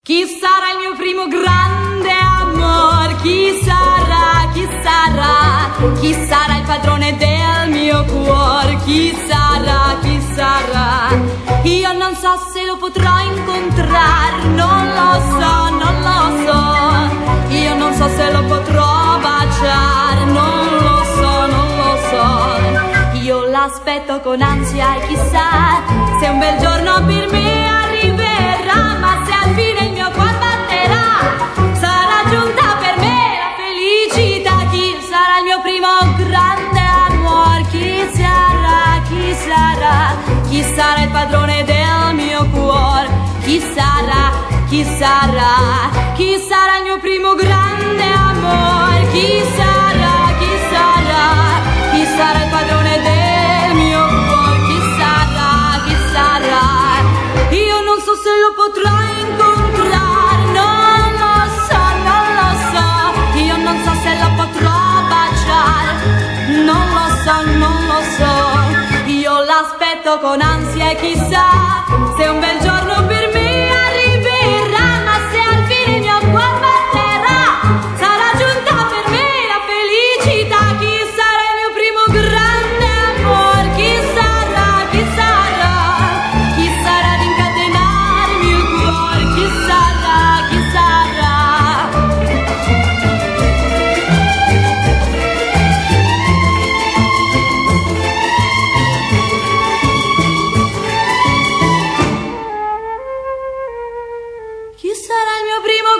Chi sarà il mio primo grande amor? Chi sarà, chi sarà? Chi sarà il padrone del mio cuore? Chi sarà, chi sarà? Io non so se lo potrò incontrare, non lo so, non lo so. Io non so se lo potrò baciare, non lo so, non lo so. Io l'aspetto con ansia e chissà se un bel giorno per me arriverà, ma se al fine il mio cuore batterà, sarà giunta per me la felicità. Chi sarà il mio primo grande amor? Chi sarà, chi sarà? Chi sarà il padrone del mio cuore? Chi sarà, chi sarà? Chi sarà il mio primo grande amor? Chi sarà, chi sarà? Chi sarà il padrone del mio cuore? Chi sarà, chi sarà? Io non so se lo potrò incontrare, non lo so, non lo so. Io non so se lo potrò baciare, non lo so, non lo so. Io l'aspetto con ansia e chissà se un bel giorno per me arriverà, ma se al fine il mio cuore batterà, sarà giunta per me la felicità. Chi sarà il mio primo grande amor? Chi sarà, chi sarà? Chi sarà ad incatenarmi il cuore? Chi sarà, chi sarà? Chi sarà il mio primo